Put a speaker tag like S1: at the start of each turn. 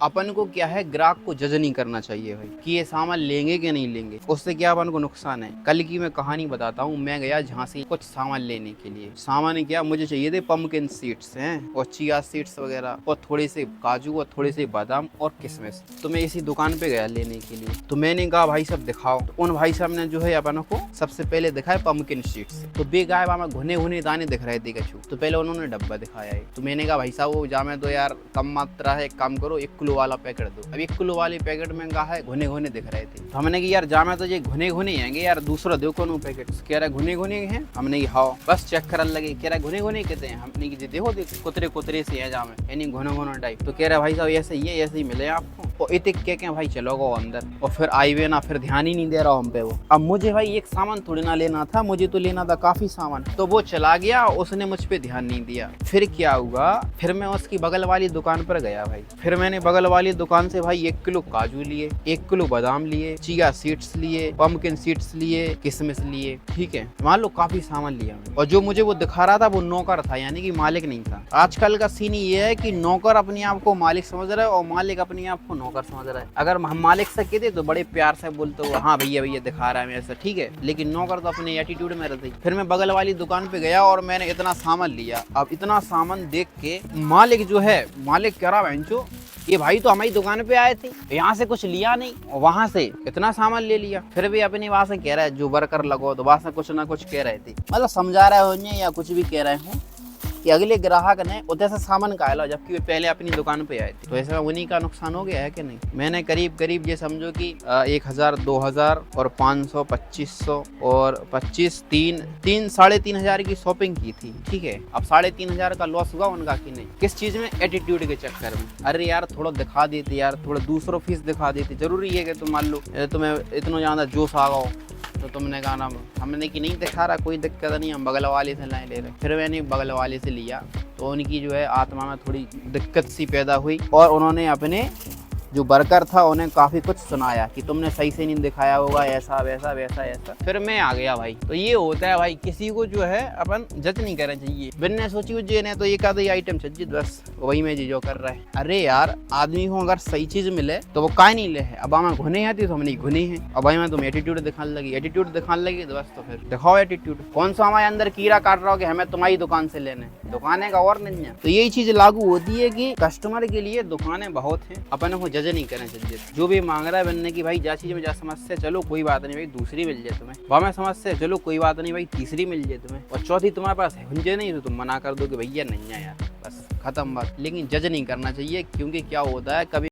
S1: अपन को क्या है, ग्राहक को जज नहीं करना चाहिए भाई कि ये सामान लेंगे कि नहीं लेंगे, उससे क्या अपन को नुकसान है। कल की मैं कहानी बताता हूँ। मैं गया झांसी कुछ सामान लेने के लिए। सामान क्या, मुझे चाहिए थे पम्पकिन सीड्स हैं और चिया सीड्स वगैरह और थोड़े से काजू और थोड़े से बादाम और किशमिश। तो मैं इसी दुकान पे गया लेने के लिए। तो मैंने कहा भाई साहब दिखाओ। तो उन भाई साहब ने जो है अपन को सबसे पहले दिखाए पम्पकिन सीड्स। तो बेगाय वहाँ घुने घुने दाने दिख रहे थे कछु। तो पहले उन्होंने डब्बा दिखाया है। तो मैंने कहा भाई साहब वो जामे तो यार कम मात्रा है, एक काम करो 1 किलो वाला पैकेट दो। अब 1 किलो वाले पैकेट में कहा है घुने घुने दिख रहे थे। तो हमने कि यार जामे तो ये घुने घुने हैंगे यार, दूसरा दो कौन पैकेट। कह रहा घुने घुने हैं। हमने हाँ बस चेक करने लगे। कह रहा घुने घुने कहते हैं। हमने कि देखो कुतरे कुतरे से है जामे, यानी घुना घुना टाइप। तो कह रहा भाई साहब ऐसे ही है, ऐसे ही मिले आपको। और इतने क्या भाई चलो गो अंदर। और फिर आई वे ना, फिर ध्यान ही नहीं दे रहा हम पे वो। अब मुझे भाई एक सामान थोड़ी ना लेना था, मुझे तो लेना था काफी सामान। तो वो चला गया, उसने मुझ पे ध्यान नहीं दिया। फिर क्या हुआ, फिर मैं उसकी बगल वाली दुकान पर गया भाई। फिर मैंने बगल वाली दुकान से भाई 1 किलो काजू लिए, 1 किलो बादाम लिए, चिया सीड्स लिए, पम्पकिन सीड्स लिए, किशमिश लिए। ठीक है, मान लो काफी सामान लिया। और जो मुझे वो दिखा रहा था वो नौकर था, यानी कि मालिक नहीं था। आजकल का सीन ये है कि नौकर अपने आप को मालिक समझ रहा है और मालिक अपने आप को नौकर समझ रहा है। अगर हम मालिक से कहते तो बड़े प्यार से बोलते हो हाँ भैया भैया दिखा रहा है मेरे से, ठीक है। लेकिन नौकर तो अपने एटीट्यूड में रहते। फिर मैं बगल वाली दुकान पे गया और मैंने इतना सामान लिया। अब इतना सामान देख के मालिक जो है, मालिक कह रहा भैंचो ये भाई तो हमारी दुकान पे आए थे, यहाँ से कुछ लिया नहीं और वहां से इतना सामान ले लिया। फिर भी अपनी वहां से कह रहा है जो वर्कर लगो, तो वहां से कुछ ना कुछ कह रहे थे। मतलब समझा रहे हो या कुछ भी कह रहे हो कि अगले ग्राहक ने उधर से सामान का ला, जबकि वे पहले अपनी दुकान पे आए थे। तो ऐसा उन्हीं का नुकसान हो गया है कि नहीं। मैंने करीब करीब ये समझो कि 1000, 2000 और 500, 2500 और 25, 3 साढ़े 3 हजार की शॉपिंग की थी। ठीक है, अब 3.5 हजार का लॉस हुआ उनका कि नहीं। किस चीज में, एटीट्यूड के चक्कर में। अरे यार थोड़ा दिखा देते यार, थोड़ा दूसरों फीस दिखा देते। जरूरी है कि तुम मान लो तुम्हें इतना ज्यादा जोश आ गया तो तुमने कहा ना, हमने कि नहीं दिखा रहा, कोई दिक्कत नहीं, हम बगल वाले से लाए ले रहे। फिर मैंने बगल वाले से लिया तो उनकी जो है आत्मा में थोड़ी दिक्कत सी पैदा हुई और उन्होंने अपने जो वर्कर था उन्हें काफी कुछ सुनाया कि तुमने सही से नहीं दिखाया होगा, ऐसा वैसा वैसा ऐसा। फिर मैं आ गया भाई। तो ये होता है भाई, किसी को जो है अपन जज नहीं करना चाहिए। बिन्ने सोची उज्जे ने तो एक आधी आइटम चाहिए बस, वही में जो कर रहा है। अरे यार आदमी को अगर सही चीज मिले तो वो काय नहीं ले है। अब हमें घुने आती तो हमने घुने हैं। अब भाई मैं तुम एटीट्यूड दिखाने लगी, एटीट्यूड दिखाने लगी तो बस तो फिर दिखाओ एटीट्यूड। कौन सा हमारे अंदर कीड़ा काट रहा हो कि हमें तुम्हारी दुकान से लेने, दुकानें का और नहीं है। तो यही चीज लागू होती है कि कस्टमर के लिए दुकानें बहुत हैं, अपन को जज नहीं करना चाहिए। जो भी मांग रहा है बनने की भाई, जा चीज में जा समस्या, चलो कोई बात नहीं भाई दूसरी मिल जाए तुम्हें। वहाँ में समस्या, चलो कोई बात नहीं भाई तीसरी मिल जाए तुम्हें। और चौथी तुम्हारे पास है नहीं तो तुम मना कर दो कि भैया नहीं है यार, बस खत्म बात। लेकिन जज नहीं करना चाहिए, क्योंकि क्या होता है कभी